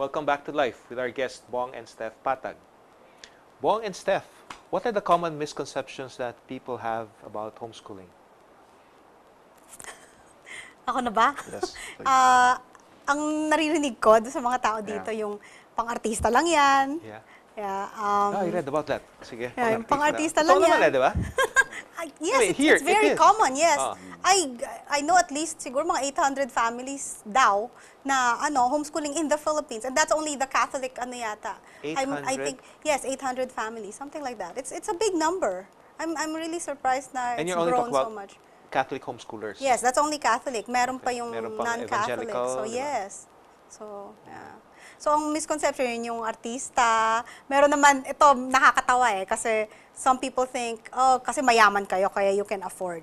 Welcome back to Life with our guests, Bong and Stef Patag. Bong and Stef, what are the common misconceptions that people have about homeschooling? Ako na ba? Yes. Ang naririnig ko doon sa mga tao dito, yung pang-artista lang yan. Yeah. Yeah, I read about that. Sige, yeah, yung pang-artista lang naman yan. di ba? Yes, here, it's very it is. common, yes. Ah. I know at least siguro mga 800 families daw na homeschooling in the Philippines, and that's only the Catholic yata. I 800? think yes, 800 families, something like that. It's a big number. I'm really surprised na And it's you're only grown talking so about much. Catholic homeschoolers. Yes, that's only Catholic. Meron pa yung Meron pang non-Catholic. evangelical, So di ba? yes. So, yeah. So, ang misconception yun yung artista. Meron naman, ito, nakakatawa kasi some people think, oh, kasi mayaman kayo, kaya you can afford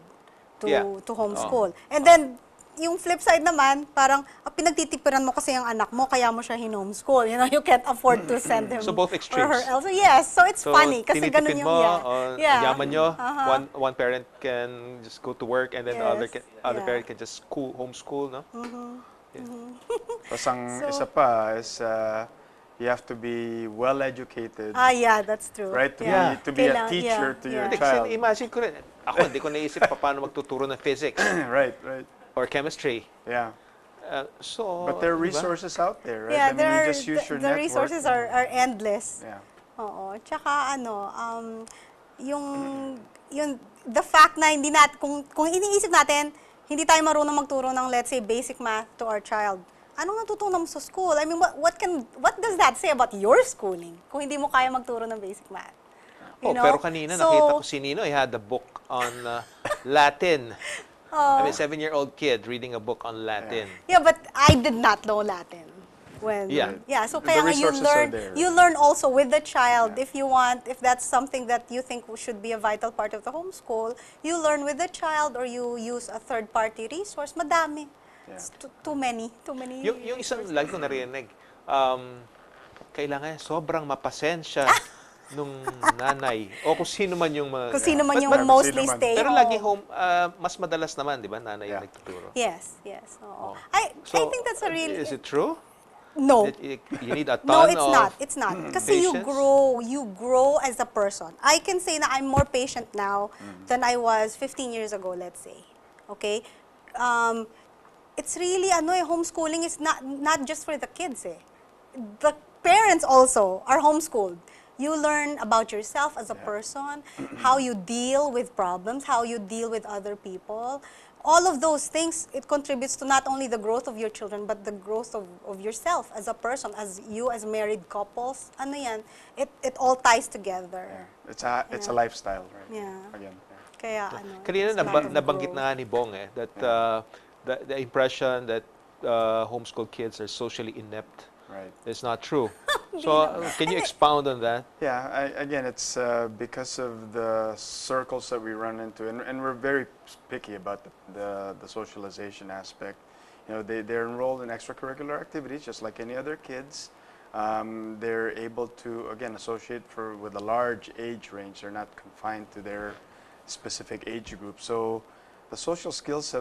to homeschool. And then, yung flip side naman, parang pinagtitipiran mo kasi yung anak mo, kaya mo siya hin-homeschool. You can't afford to send him So, both extremes. or her else. So, yes. So, it's funny kasi ganun tinitipid yung, mo, yaman nyo, one parent can just go to work and then the other parent can just homeschool, no? Tapos ang isa pa is you have to be well educated. Yeah, that's true. Right? To be a teacher to your child. Imagine ko rin, ako hindi ko naisip paano magtuturo ng physics Right. or chemistry. Yeah. But But there are resources out there, right? Yeah, you just use your the network. resources are endless. Yeah. Oo. Tsaka yung the fact na hindi kung iniisip natin, hindi tayo marunong magturo ng, let's say, basic math to our child. Anong natutunan mo sa school? I mean, what does that say about your schooling kung hindi mo kaya magturo ng basic math? Pero kanina nakita ko si Nino, he had a book on Latin. I mean, 7-year-old kid reading a book on Latin. Yeah, but I did not know Latin. So kaya you learn also with the child. If that's something that you think should be a vital part of the homeschool, you learn with the child or you use a third-party resource. Madami. It's too many. Yung isang lagi ko narinig, kailangan sobrang mapasensya nung nanay o kung sino man yung mga... Kung sino man yung mostly stay Pero home. lagi mas madalas naman, di ba, nanay yung nagtuturo? Yes. Oo. I think that's a real... Is it true? No. You need a ton No, of it's not. Kasi you grow as a person. I can say na I'm more patient now than I was 15 years ago, let's say. Okay? It's really, homeschooling is not just for the kids, The parents also are homeschooled. You learn about yourself as a person, how you deal with problems, how you deal with other people. All of those things, it contributes to not only the growth of your children, but the growth of yourself as a person, as married couples. It all ties together. Yeah. It's a lifestyle, right? Yeah. Again. Kaya Kanina nabanggit na ni Bong that the impression that homeschool kids are socially inept is not true. So can you expound on that? Yeah, again, it's because of the circles that we run into, and we're very picky about the socialization aspect. They're enrolled in extracurricular activities just like any other kids. They're able to, again, associate with a large age range. They're not confined to their specific age group. So the social skills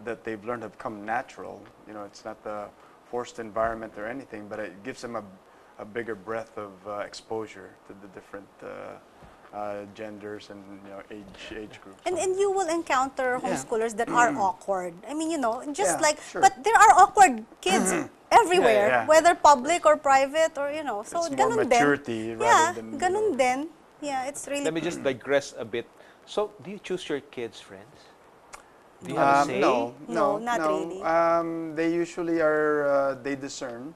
that they've learned have come natural. It's not the forced environment or anything, but it gives them a bigger breadth of exposure to the different genders and age groups. And you will encounter homeschoolers that are awkward. I mean, sure. but there are awkward kids everywhere, whether public or private or so it's more maturity rather than ganun din. Yeah, it's really. Let me just digress a bit. So, do you choose your kids' friends? Do you have a say? No, not really. They usually are, they discern.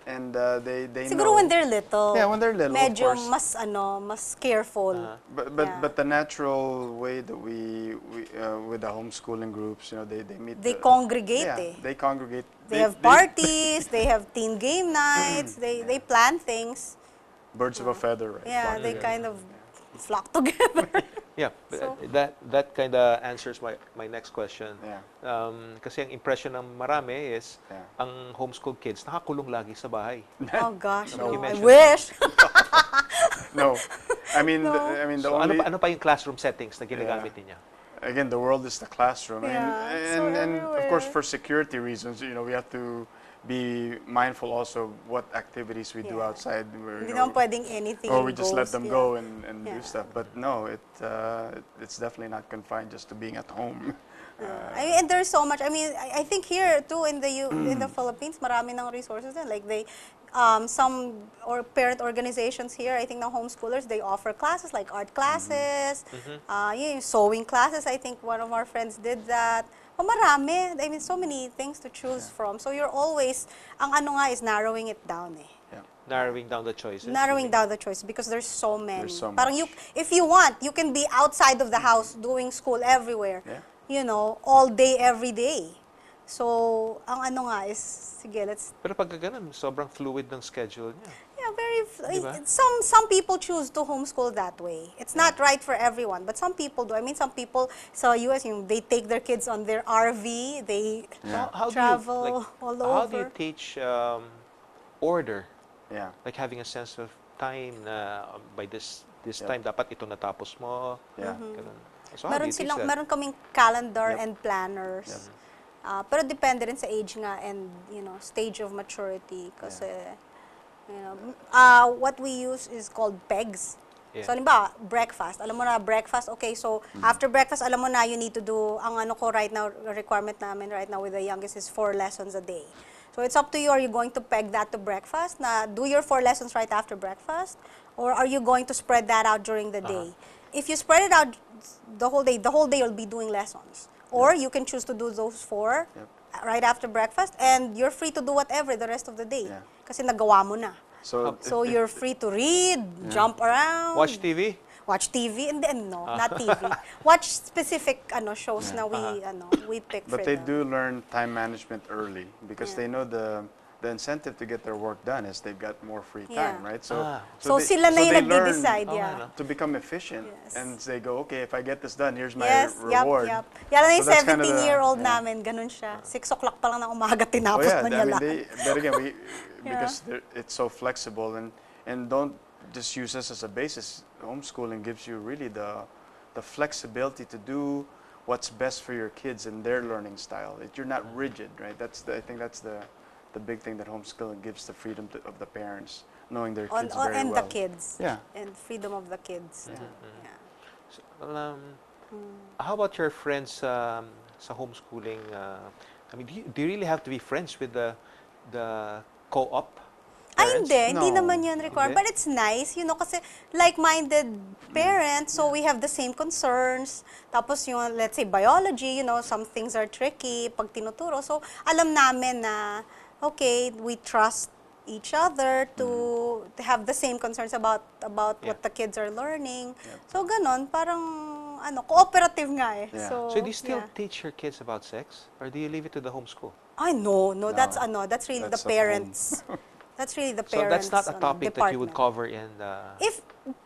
And they Siguro know. when they're little. Yeah, when they're little, medyo of course. mas careful. But the natural way that we with the homeschooling groups, they meet. They congregate. They congregate. They have parties. They have teen game nights. They plan things. Birds of a feather, right? Yeah, they kind of flock together. Yeah, that kind of answers my next question. Yeah. Kasi ang impression ng marami is ang homeschool kids nakakulong lagi sa bahay. Oh gosh, no. I mentioned wish. No. I mean, the So only... ano pa yung classroom settings na ginagamit niya? Again, the world is the classroom. Yeah, And of course, for security reasons, we have to be mindful also what activities we do outside. Where, Hindi naman pwedeng anything or we just let goes. them go and do stuff. But no, it's definitely not confined just to being at home. And there's so much. I mean, I think here too in the Philippines, marami ng resources din. Like some parent organizations here, I think the homeschoolers, they offer classes like art classes, yung sewing classes. I think one of our friends did that. Marami. I mean, so many things to choose from. So you're always, ang ano nga is narrowing it down eh. Narrowing down the choices. Narrowing down the choices because there's so many. There's so Parang much. if you want, you can be outside of the house doing school everywhere. Yeah. You know, all day, every day. So, ang ano nga is, sige, let's... Pero pag ganun, sobrang fluid ng schedule niya. Yeah, very... Diba? Some people choose to homeschool that way. It's not right for everyone, but some people do. I mean, some people sa US, they take their kids on their RV, they travel all over. How do you teach order? Yeah. Like having a sense of time na by this time, dapat ito natapos mo. Yeah. Ganun. So how do you teach that? Meron kaming calendar and planners. Yep. Pero depende rin sa age nga and, stage of maturity. Kasi, what we use is called pegs. So, halimbawa, breakfast. Alam mo na, breakfast, okay, so after breakfast, alam mo na, you need to do, ang ano ko right now, requirement namin right now with the youngest is 4 lessons a day. So, it's up to you, are you going to peg that to breakfast? Na do your 4 lessons right after breakfast? Or are you going to spread that out during the day? If you spread it out the whole day you'll be doing lessons. Or you can choose to do those 4 right after breakfast, and you're free to do whatever the rest of the day. Kasi nagawa mo na. So you're free to read, jump around. Watch TV? Watch TV, and then, no, not TV. Watch specific shows na we pick for But they them. do learn time management early because they know the incentive to get their work done is they've got more free time, right? So sila na yung nagde-decide, to become efficient, and they go, okay, if I get this done, here's my Yep. reward. Yan na yung So that's kind of 17-year-old namin, ganun siya. 6 o'clock pa lang ng umaga, tinapos na niya lahat. But again, because it's so flexible, and don't just use this as a basis. Homeschooling gives you really the flexibility to do what's best for your kids and their learning style. You're not rigid, right? I think that's the big thing that homeschooling gives, the freedom of the parents, knowing their kids very well. And the kids. Yeah. And freedom of the kids. So, how about your friends sa homeschooling? I mean, do you really have to be friends with the co-op parents? Hindi naman yun required. But it's nice, kasi like-minded parents, so we have the same concerns. Tapos yung, let's say, biology, some things are tricky pag tinuturo. So, alam namin na, okay, we trust each other to have the same concerns about what the kids are learning. So, ganon, parang, cooperative nga eh. Yeah. So do you still teach your kids about sex? Or do you leave it to the homeschool? No, that's really the parents. That's really the parents. So that's not a topic that you would cover in the... If,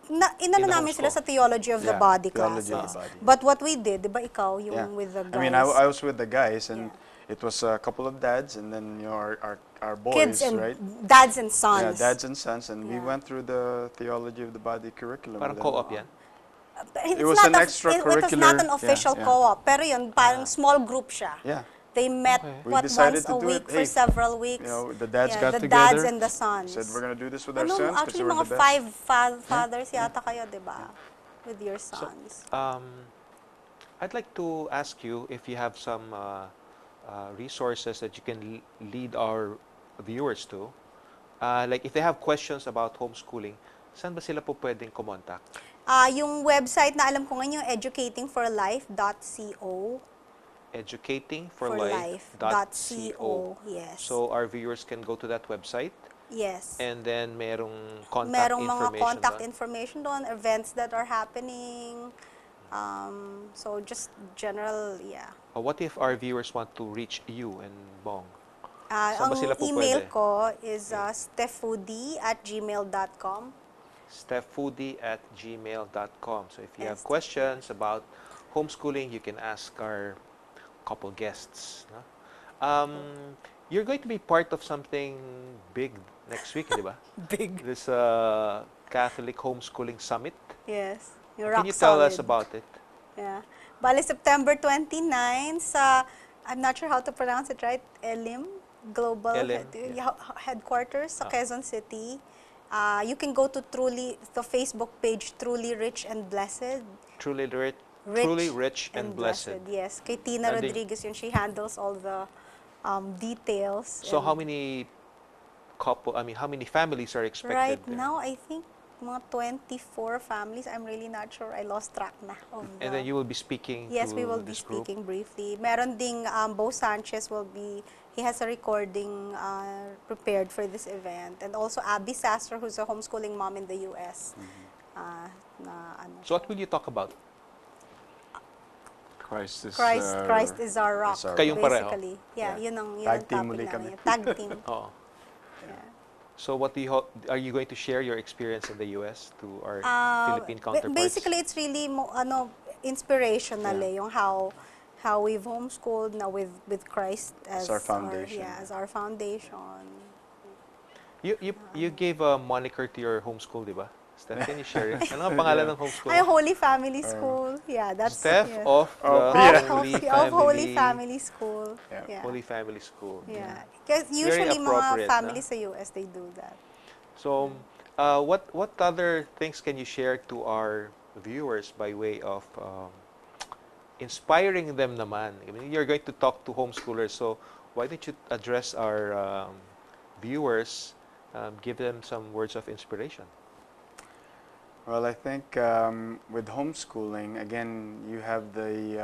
namin sila sa theology of the body theology classes. of the body. But what we did, di ba ikaw, yung with the guys? I mean, I was with the guys, and it was a couple of dads, and then our boys, kids and right? dads and sons. Yeah, dads and sons, and we went through the theology of the body curriculum. Parang co-op yan? It was an extracurricular. It was not an official co-op, pero yun, parang small group siya. Yeah. They met, once a week for several weeks. The dads got the together. dads and the sons. Said, we're going to do this with our sons because actually, we're mga the best. 5 fathers yata kayo, di ba? With your sons. I'd like to ask you if you have some resources that you can lead our viewers to. Like if they have questions about homeschooling, saan ba sila po pwedeng kumontak? Yung website na alam ko ngayon, yung educatingforlife.co. Educatingforlife.co. Yes. So our viewers can go to that website. Yes. And then merong contact Merong information mga contact doon. information doon, events that are happening. So just general, What if our viewers want to reach you and Bong? Ang Saan ba sila po email pwede? ko is steffoodie@gmail.com. steffoodie@gmail.com. So if you have Yes. questions about homeschooling, you can ask our couple guests. No? You're going to be part of something big next week, di ba? Big. This Catholic Homeschooling Summit. Yes. Can you tell us about it? Yeah. Bali, September 29 sa, I'm not sure how to pronounce it right, Elim global Ellen, yeah. headquarters sa Ah. Quezon City. You can go to the Facebook page Truly Rich and Blessed. Truly Rich rich and and blessed. Blessed, yes. Kay Tina Nandun, Rodriguez yun. She handles all the details. so And how many how many families are expected right there? now, I think mga 24 families. I'm really not sure. I lost track na of And then the... you will be speaking Yes, we will to be this group. speaking briefly. Meron ding Bo Sanchez will be, he has a recording prepared for this event. And also Abby Sasser, who's a homeschooling mom in the US. Na ano So siya. what will you talk about? Christ is our rock, is our Kayong rock. pareho. basically. Yeah, Yeah. yun Tag ang team topic uli namin. kami. Tag team. Oh. Yeah. So what do you are you going to share your experience in the US to our Philippine counterparts? Basically, it's really inspirational Yeah. yung how we've homeschooled now with Christ As our foundation. as our foundation. You gave a moniker to your homeschool, di ba? Steph, can you share it? Ano nga pangalan Yeah. ng homeschool Ay, mo? Holy Family School. Yeah, that's Steph yeah. of Oh, the yeah. Holy Family School. Yeah. Yeah. Holy Family School. Yeah. Because Very usually mga appropriate, families no? sa US, they do that. So, what other things can you share to our viewers by way of inspiring them naman? I mean, you're going to talk to homeschoolers, so why don't you address our viewers, give them some words of inspiration? Well, I think with homeschooling, again, you have the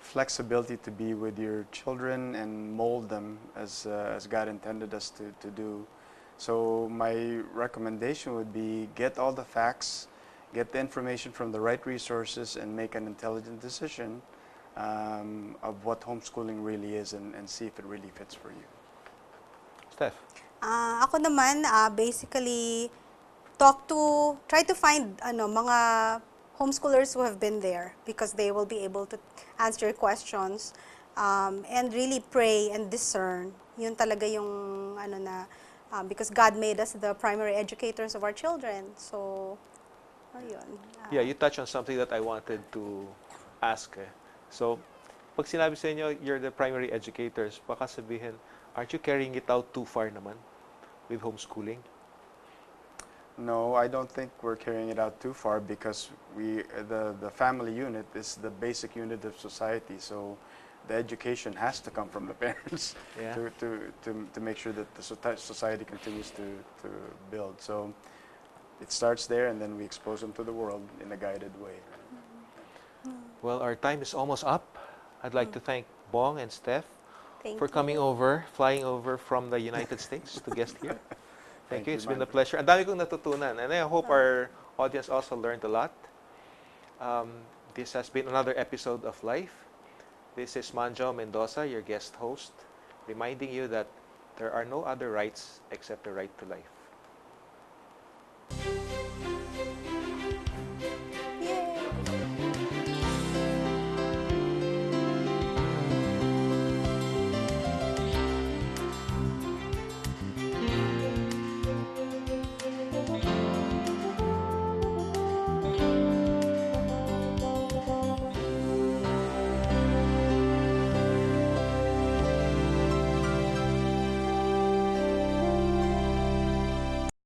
flexibility to be with your children and mold them as God intended us to do. So my recommendation would be get all the facts, get the information from the right resources, and make an intelligent decision of what homeschooling really is and see if it really fits for you. Steph? Ako naman, basically, try to find mga homeschoolers who have been there because they will be able to answer your questions and really pray and discern. Yun talaga yung because God made us the primary educators of our children. So, ayun. Yeah, you touched on something that I wanted to ask. So, pag sinabi sa inyo, you're the primary educators, baka sabihin, aren't you carrying it out too far naman with homeschooling? No, I don't think we're carrying it out too far because the family unit is the basic unit of society. So the education has to come from the parents Yeah. to make sure that the society continues to build. So it starts there, and then we expose them to the world in a guided way. Well, our time is almost up. I'd like to thank Bong and Steph Thank for coming you. over, flying over from the United States to guest here. Thank you. you, It's been a Manjoe. pleasure. Ang dami kong natutunan. And I hope our audience also learned a lot. This has been another episode of Life. This is Manjoe Mendoza, your guest host, reminding you that there are no other rights except the right to life.